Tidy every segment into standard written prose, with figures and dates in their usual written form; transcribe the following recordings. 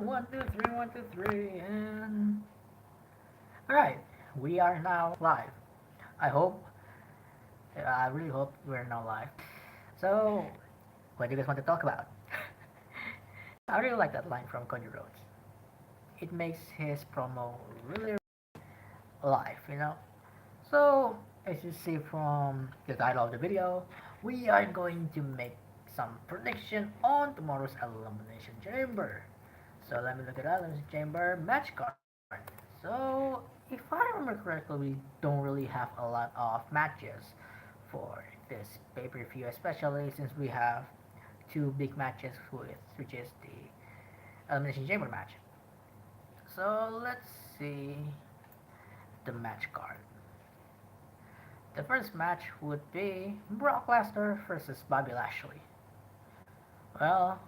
One, two, three, one, two, three, and alright, we are now live. I hope, I really hope we're now live. So, what do you guys want to talk about? I really like that line from Cody Rhodes. It makes his promo really live. So, as you see from the title of the video, we are going to make some prediction on tomorrow's Elimination Chamber. So let me look at that. Elimination Chamber match card. So, if I remember correctly, we don't really have a lot of matches for this pay-per-view, especially since we have two big matches which is the Elimination Chamber match. So let's see the match card. The first match would be Brock Lesnar versus Bobby Lashley. Well,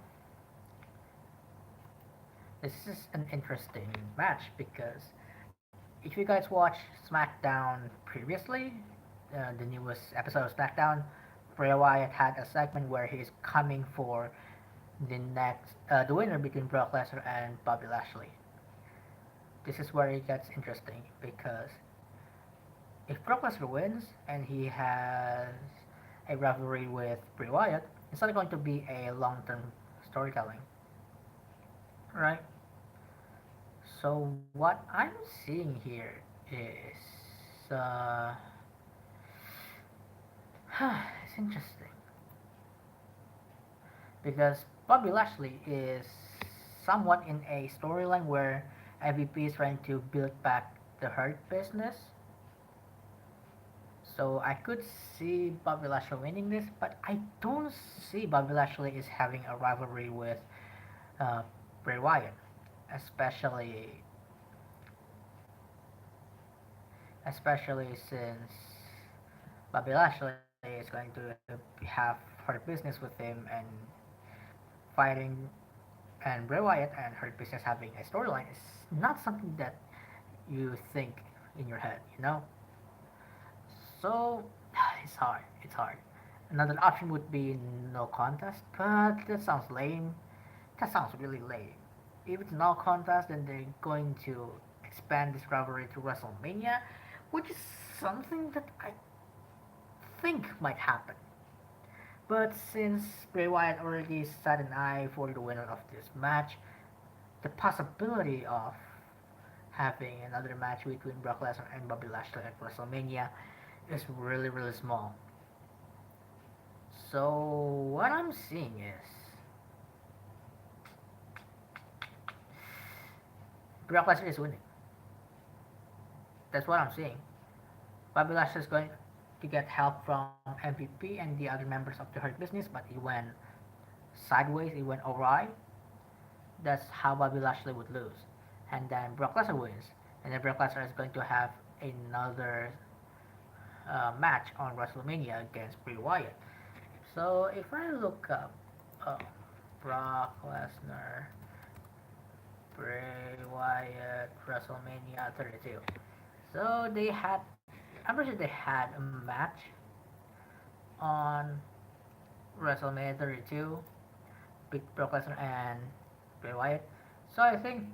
this is an interesting match because if you guys watched SmackDown previously, the newest episode of SmackDown, Bray Wyatt had a segment where he's coming for the winner between Brock Lesnar and Bobby Lashley. This is where it gets interesting because if Brock Lesnar wins and he has a rivalry with Bray Wyatt, it's not going to be a long-term storytelling, right? So what I'm seeing here is it's interesting because Bobby Lashley is somewhat in a storyline where MVP is trying to build back the Hurt business. So I could see Bobby Lashley winning this, but I don't see Bobby Lashley is having a rivalry with uh, Bray Wyatt, especially especially since Bobby Lashley is going to have Hurt business with him and fighting, and Bray Wyatt and Hurt business having a storyline is not something that you think in your head. So it's hard. It's hard. Another option would be no contest, but that sounds lame. That sounds really lame. If it's no contest, then they're going to expand this rivalry to WrestleMania, which is something that I think might happen. But since Bray Wyatt already set an eye for the winner of this match, the possibility of having another match between Brock Lesnar and Bobby Lashley at WrestleMania is really, really small. So, what I'm seeing is Brock Lesnar is winning. That's what I'm seeing. Bobby Lashley is going to get help from MVP and the other members of the Hurt Business, but it went sideways, it went awry. That's how Bobby Lashley would lose. And then Brock Lesnar wins. And then Brock Lesnar is going to have another match on WrestleMania against Bray Wyatt. So if I look up uh, Brock Lesnar, Bray Wyatt, WrestleMania 32. So I'm pretty sure they had a match on WrestleMania 32 with Brock Lesnar and Bray Wyatt. So I think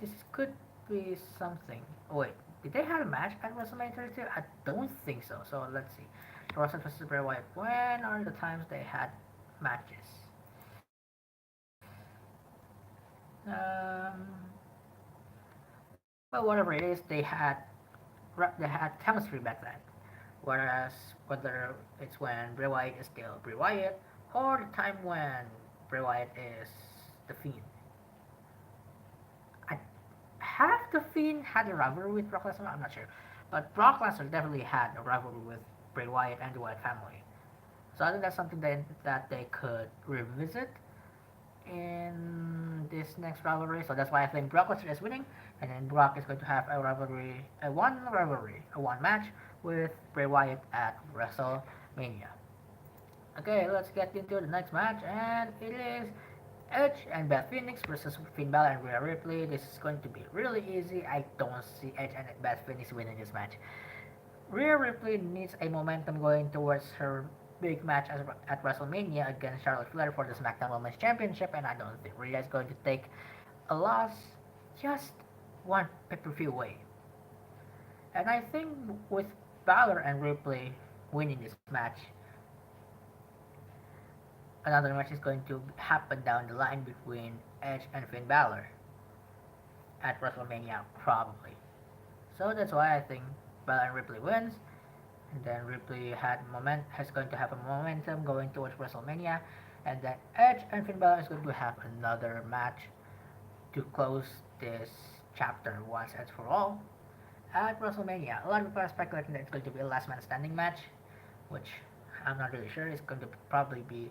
this could be something. Oh wait, did they have a match at WrestleMania 32? I don't think so. So let's see. Ross versus Bray Wyatt. When are the times they had matches? Um, well, whatever it is, they had chemistry back then. Whereas whether it's when Bray Wyatt is still Bray Wyatt or the time when Bray Wyatt is the Fiend. I have the Fiend had a rivalry with Brock Lesnar? I'm not sure. But Brock Lesnar definitely had a rivalry with Bray Wyatt and the Wyatt family. So I think that's something that they could revisit in this next rivalry. So that's why I think Brock Lesnar is winning, and then Brock is going to have a one match with Bray Wyatt at WrestleMania. Okay, let's get into the next match, and it is Edge and Beth Phoenix versus Finn Balor and Rhea Ripley. This is going to be really easy. I don't see Edge and Beth Phoenix winning this match. Rhea Ripley needs a momentum going towards her big match at WrestleMania against Charlotte Flair for the SmackDown Women's Championship, and I don't think Rhea is going to take a loss just one pay-per-view away. And I think with Balor and Ripley winning this match, another match is going to happen down the line between Edge and Finn Balor at WrestleMania, probably. So that's why I think Balor and Ripley wins, and then Ripley has going to have a momentum going towards WrestleMania, and then Edge and Finn Balor is going to have another match to close this chapter once and for all at WrestleMania. A lot of people are speculating that it's going to be a last man standing match, which I'm not really sure. It's going to probably be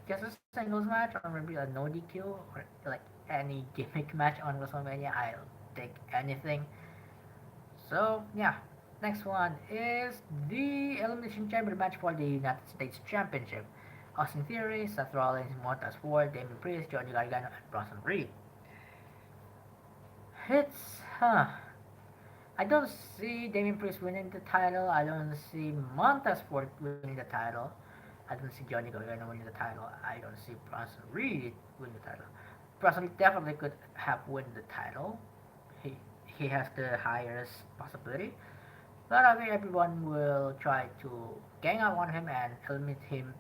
just a singles match or maybe a no DQ or like any gimmick match on WrestleMania. I'll take anything. So yeah, next one is the Elimination Chamber match for the United States Championship. Austin Theory, Seth Rollins, Montez Ford, Damien Priest, Johnny Gargano, and Bronson Reed. It's I don't see Damien Priest winning the title. I don't see Montez Ford winning the title. I don't see Johnny Gargano winning the title. I don't see Bronson Reed winning the title. Bronson Reed definitely could have won the title. He he has the highest possibility. But I think everyone will try to gang up on him and eliminate him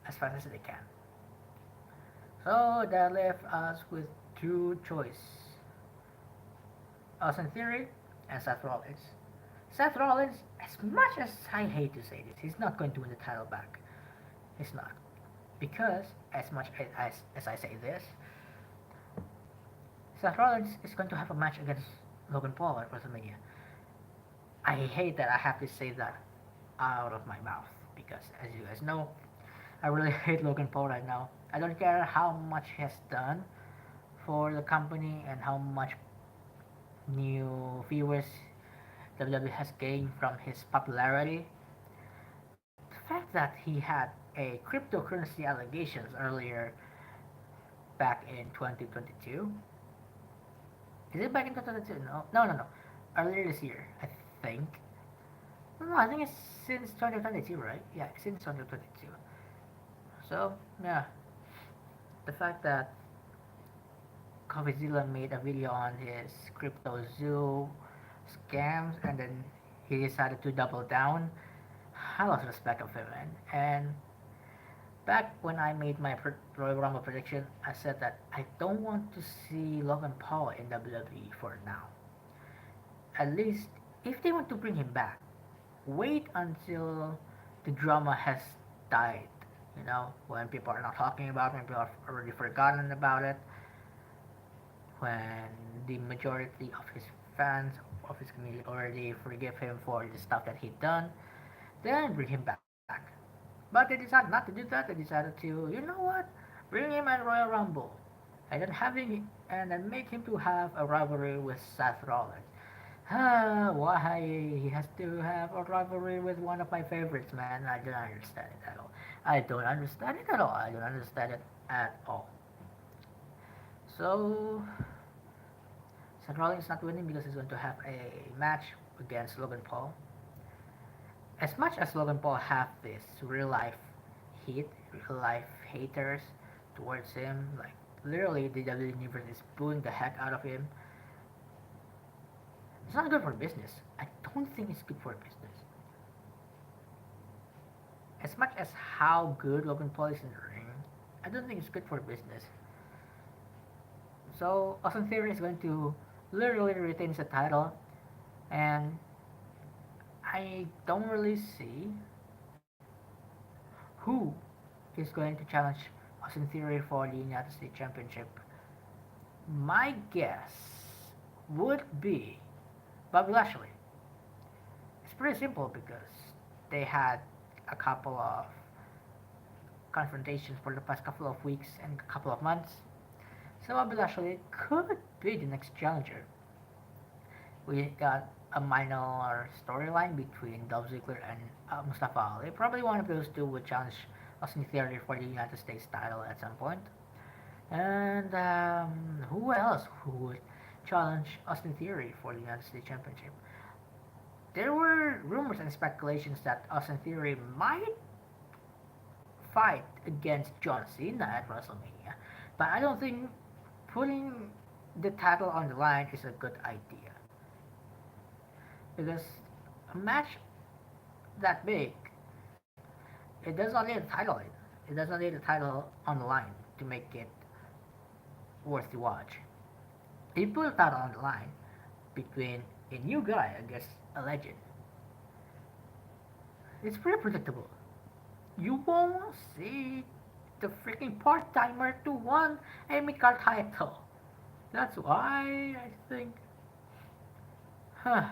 as fast as they can. So that left us with two choices: Austin Theory and Seth Rollins. Seth Rollins, as much as I hate to say this, he's not going to win the title back. He's not. Because, as much as I say this, Seth Rollins is going to have a match against Logan Paul at WrestleMania. I hate that I have to say that out of my mouth because, as you guys know, I really hate Logan Paul right now. I don't care how much he has done for the company and how much new viewers WWE has gained from his popularity. The fact that he had a cryptocurrency allegations earlier back in 2022. Is it back in 2022? No, no, no, no. Earlier this year, I think. No, I think it's since 2022, right? Yeah, since 2022. So, yeah, the fact that CoffeeZilla made a video on his crypto zoo scams and then he decided to double down, I lost respect of him, man. And back when I made my Royal Rumble prediction, I said that I don't want to see Logan Paul in WWE for now. At least, if they want to bring him back, wait until the drama has died. You know, when people are not talking about it, when people have already forgotten about it, when the majority of his fans, of his community already forgive him for the stuff that he done, then bring him back. But they decided not to do that. They decided to, you know what, bring him at Royal Rumble, and then and then make him to have a rivalry with Seth Rollins. Why he has to have a rivalry with one of my favorites, man? I don't understand it at all. I don't understand it at all. I don't understand it at all. So Seth Rollins is not winning because he's going to have a match against Logan Paul. As much as Logan Paul have this real life hate, real life haters towards him, like literally the WWE universe is booing the heck out of him. It's not good for business. I don't think it's good for business. As much as how good Logan Paul is in the ring, I don't think it's good for business. So Austin Theory is going to literally retain the title, and I don't really see who is going to challenge Austin Theory for the United States Championship. My guess would be Bobby Lashley. It's pretty simple because they had a couple of confrontations for the past couple of weeks and a couple of months. So Bobby Lashley could be the next challenger. We got a minor storyline between Dolph Ziggler and Mustafa Ali. Probably one of those two would challenge Austin Theory for the United States title at some point. And who else who would challenge Austin Theory for the United States Championship? There were rumors and speculations that Austin Theory might fight against John Cena at WrestleMania, but I don't think putting the title on the line is a good idea because a match that big, it does not need a title. It does not need a title on the line to make it worth the watch. He put a title on the line between a new guy against a legend. It's pretty predictable. You won't see the freaking part timer to won a mid-card title. That's why I think, huh,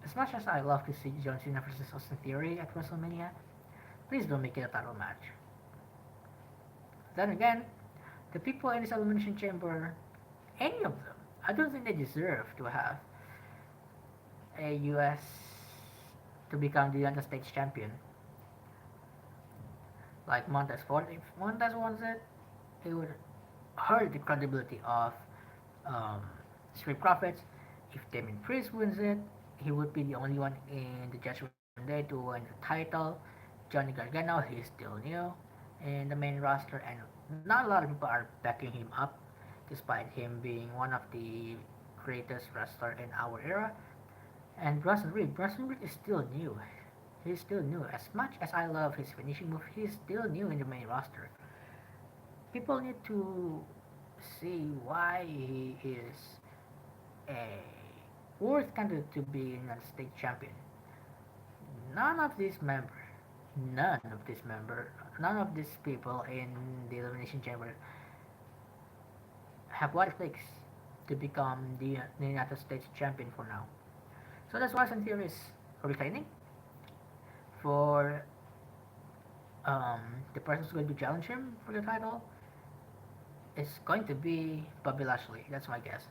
as much as I love to see John Cena versus Austin Theory at WrestleMania, please don't make it a title match. Then again, the people in this Elimination Chamber, any of them, I don't think they deserve to have a US to become the United States champion. Like Montez Ford, if Montez wants it, it would hurt the credibility of um, Street Profits. If Damien Priest wins it, he would be the only one in the Judgment Day to win the title. Johnny Gargano, he's still new in the main roster, and not a lot of people are backing him up, despite him being one of the greatest wrestler in our era. And Bronson Reed is still new. He's still new. As much as I love his finishing move, he's still new in the main roster. People need to see why he is a worth candidate to be United States champion. None of these members, none of these people in the Elimination Chamber have what it takes to become the United States champion for now. So that's why Santiago is retaining for the person who's going to challenge him for the title is going to be Bobby Lashley. That's my guess.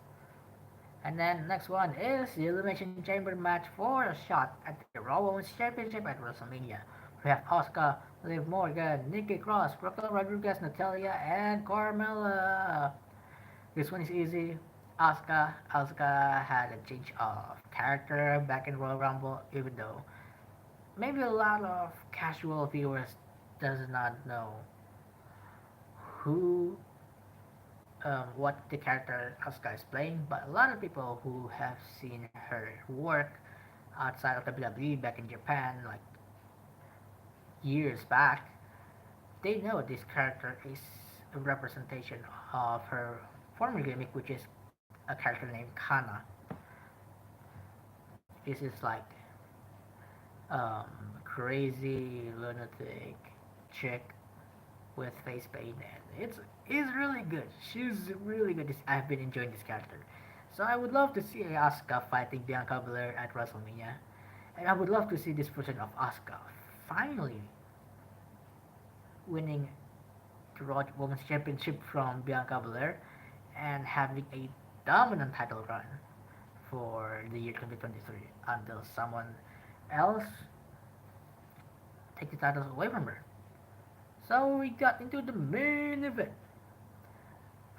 And then next one is the Elimination Chamber match for a shot at the Raw Women's Championship at WrestleMania. We have Asuka, Liv Morgan, Nikki Cross, Raquel Rodriguez, Natalia, and Carmella. This one is easy. Asuka had a change of character back in Royal Rumble, even though maybe a lot of casual viewers does not know who what the character Asuka is playing, but a lot of people who have seen her work outside of WWE back in Japan, like years back, they know this character is a representation of her former gimmick, which is a character named Kana. This is like crazy lunatic chick with face paint, and it's really good. She's really good. I've been enjoying this character, so I would love to see Asuka fighting Bianca Belair at WrestleMania, and I would love to see this version of Asuka finally winning the Raw Women's Championship from Bianca Belair and having a dominant title run for the year 2023 until someone else take the titles away from her. So we got into the main event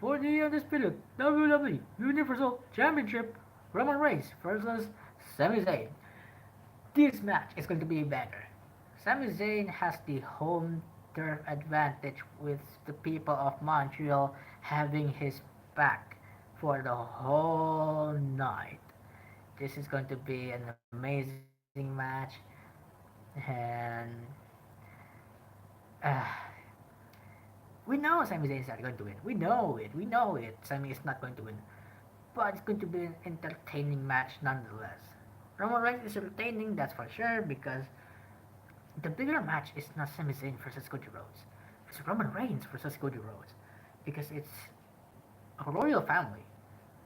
for the undisputed WWE Universal Championship, Roman Reigns versus Sami Zayn. This match is going to be better. Sami Zayn has the home turf advantage with the people of Montreal having his back for the whole night. This is going to be an amazing match, and uh, we know Sami Zayn is not going to win. We know it. We know it. Sami is not going to win. But it's going to be an entertaining match nonetheless. Roman Reigns is entertaining, that's for sure, because the bigger match is not Sami Zayn versus Cody Rhodes. It's Roman Reigns versus Cody Rhodes. Because it's a royal family,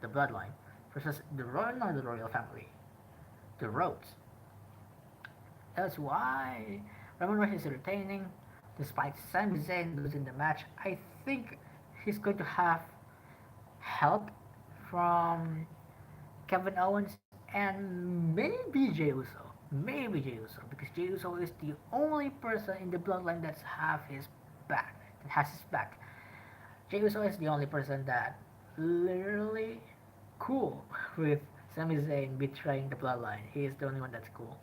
the bloodline, versus not the royal family, the Rhodes. That's why Roman Reigns is entertaining. Despite Sami Zayn losing the match, I think he's going to have help from Kevin Owens and maybe Jey Uso. Maybe Jey Uso, because Jey Uso is the only person in the bloodline that has his back. Jey Uso is the only person that literally cool with Sami Zayn betraying the bloodline. He is the only one that's cool.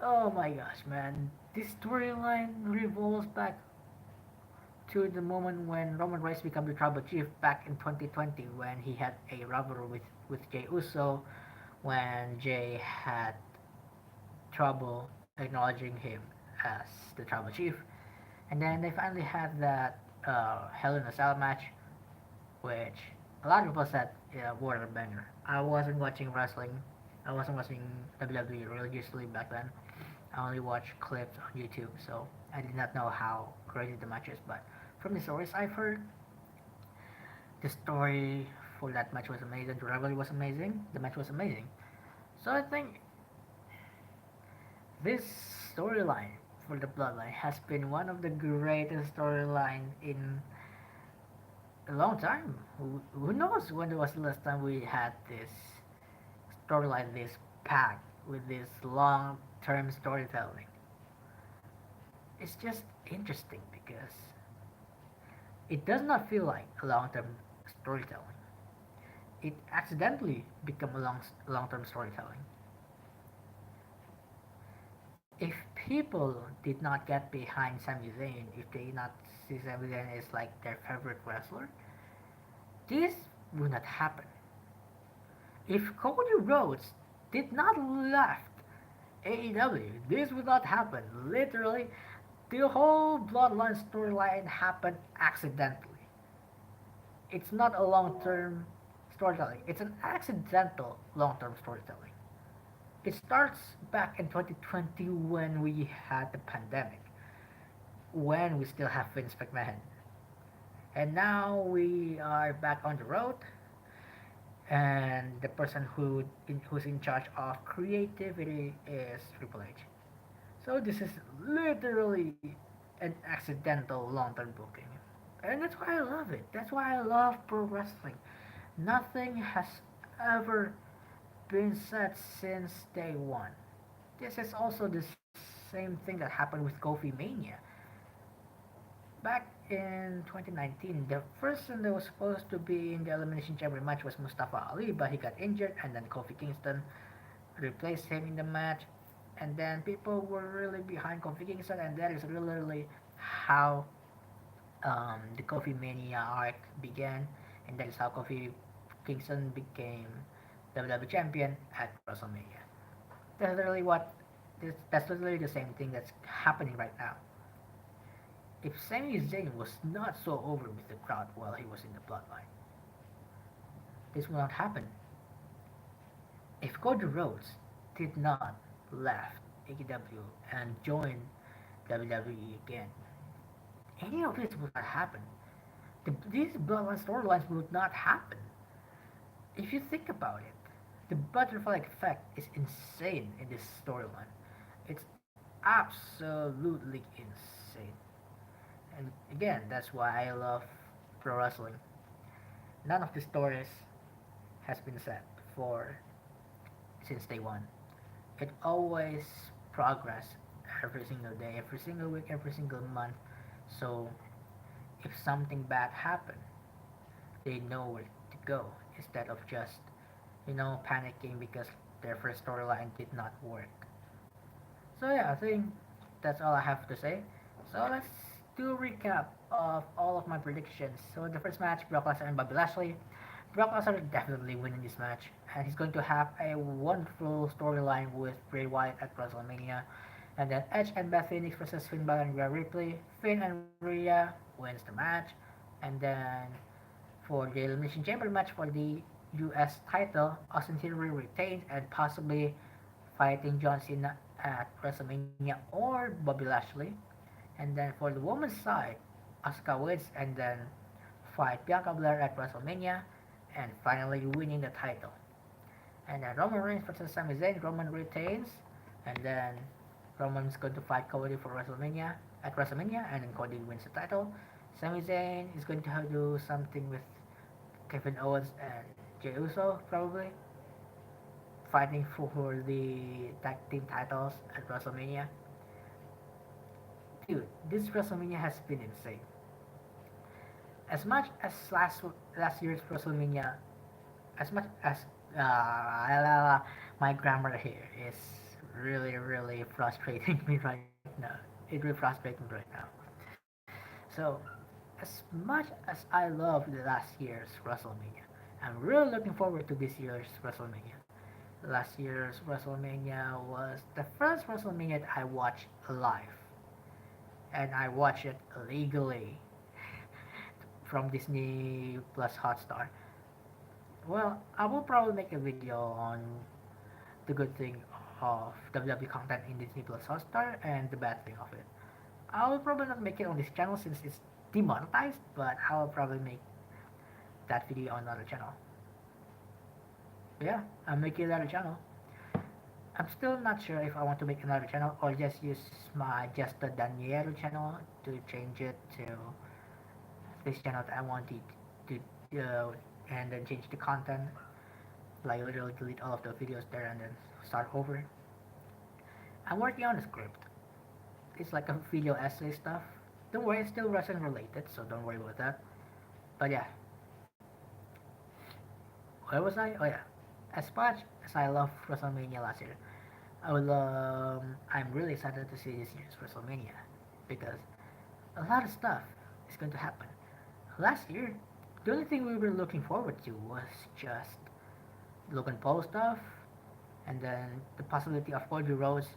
Oh my gosh, man. This storyline revolves back to the moment when Roman Reigns became the tribal chief back in 2020 when he had a rivalry with Jey Uso when Jey had trouble acknowledging him as the tribal chief. And then they finally had that Hell in a Cell match, which a lot of people said were a banger. I wasn't watching wrestling. I wasn't watching WWE religiously back then. I only watched clips on YouTube, so I did not know how crazy the match is. But from the stories I've heard, the story for that match was amazing. The rivalry was amazing. The match was amazing. So I think this storyline for the Bloodline has been one of the greatest storylines in a long time. Who knows when was the last time we had this storyline this packed with this long-term storytelling? It's just interesting because it does not feel like a long-term storytelling. It accidentally become a long-term storytelling. If people did not get behind Sami Zayn, if they not see Sami Zayn as like their favorite wrestler, this would not happen. If Cody Rhodes did not left AEW, this would not happen. Literally, the whole Bloodline storyline happened accidentally. It's not a long-term storytelling. It's an accidental long-term storytelling. It starts back in 2020 when we had the pandemic, when we still have Vince McMahon. And now we are back on the road, and the person who's in charge of creativity is Triple H. So this is literally an accidental long-term booking. And that's why I love it. That's why I love pro wrestling. Nothing has ever been said since day one. This is also the same thing that happened with Kofi Mania. Back in 2019, the person that was supposed to be in the Elimination Chamber match was Mustafa Ali, but he got injured, and then Kofi Kingston replaced him in the match. And then people were really behind Kofi Kingston, and that is literally how the Kofi Mania arc began, and that is how Kofi Kingston became WWE champion at WrestleMania. That's literally that's literally the same thing that's happening right now. If Sami Zayn was not so over with the crowd while he was in the bloodline, this would not happen. If Cody Rhodes did not left AEW and join WWE again, any of this would not happen. These bloodline storylines would not happen. If you think about it, the butterfly effect is insane in this storyline. It's absolutely insane. And again, that's why I love pro wrestling. None of the stories has been set for since day one. It always progress every single day, every single week, every single month. So if something bad happened, they know where to go instead of just panicking because their first storyline did not work. So yeah, I think that's all I have to say. So let's do a recap of all of my predictions. So the first match, Brock Lesnar and Bobby Lashley. Brock Lesnar definitely winning this match, and he's going to have a wonderful storyline with Bray Wyatt at WrestleMania. And then Edge and Beth Phoenix versus Finn Balor and Rhea Ripley. Finn and Rhea wins the match. And then for the Elimination Chamber match for the US title, Austin Theory retains and possibly fighting John Cena at WrestleMania or Bobby Lashley. And then for the women's side, Asuka wins and then fight Bianca Belair at WrestleMania and finally winning the title. And then Roman Reigns versus Sami Zayn, Roman retains, and then Roman's going to fight Cody for WrestleMania, and then Cody wins the title. Sami Zayn is going to do something with Kevin Owens and Jey Uso, probably fighting for the tag team titles at WrestleMania. Dude, this WrestleMania has been insane. As much as last year's WrestleMania, as much as my grammar here is really frustrating me right now. It really frustrates me right now. So as much as I love the last year's WrestleMania, I'm really looking forward to this year's WrestleMania. Last year's WrestleMania was the first WrestleMania that I watched live, and I watched it legally from Disney Plus Hotstar. Well, I will probably make a video on the good thing of WWE content in Disney Plus Hotstar and the bad thing of it. I will probably not make it on this channel since it's demonetized, but I will probably make that video on another channel. But yeah, I'm making another channel. I'm still not sure if I want to make another channel or just use my just the Daniel channel to change it to this channel that I wanted to and then change the content, like literally delete all of the videos there and then start over. I'm working on a script. It's like a video essay stuff. Don't worry, it's still wrestling related, so don't worry about that. But yeah, where was I? Oh yeah, as much as I love WrestleMania last year, I'm really excited to see this year's WrestleMania because a lot of stuff is going to happen. Last year, the only thing we were looking forward to was just Logan Paul stuff, and then the possibility of Cody Rhodes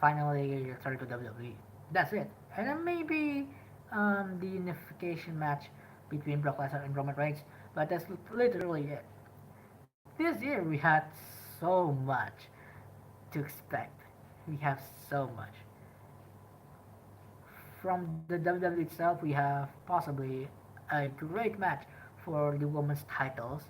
finally returning to WWE. That's it. And then maybe the unification match between Brock Lesnar and Roman Reigns, but that's literally it. This year we had so much to expect. We have so much. From the WWE itself, we have possibly a great match for the women's titles,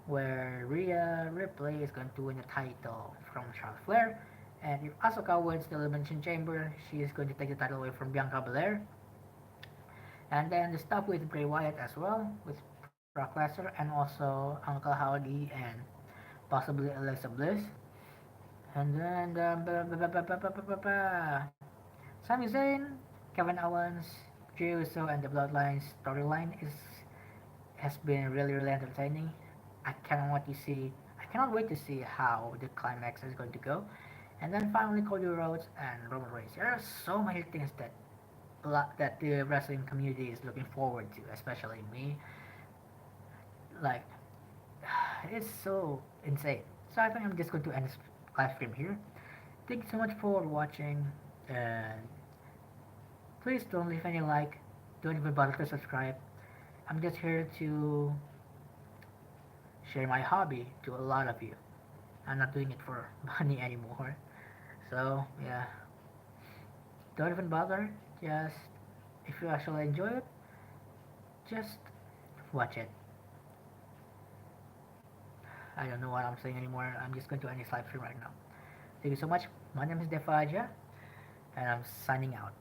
where Rhea Ripley is going to win the title from Charlotte Flair, and if Asuka wins the Elimination Chamber, she is going to take the title away from Bianca Belair. And then the stuff with Bray Wyatt as well, with Brock Lesnar, and also Uncle Howdy and possibly Alexa Bliss. And then Sami Zayn, Kevin Owens, Jey Uso, and the Bloodlines storyline is has been really entertaining. I cannot wait to see how the climax is going to go. And then finally Cody Rhodes and Roman Reigns. There are so many things that the wrestling community is looking forward to, especially me. Like it's so insane. So I think I'm just going to end this live stream here. Thank you so much for watching, and please don't leave any like, don't even bother to subscribe. I'm just here to share my hobby to a lot of you. I'm not doing it for money anymore. So yeah, don't even bother. Just if you actually enjoy it, just watch it. I don't know what I'm saying anymore. I'm just going to end this live stream right now. Thank you so much. My name is Defaja, and I'm signing out.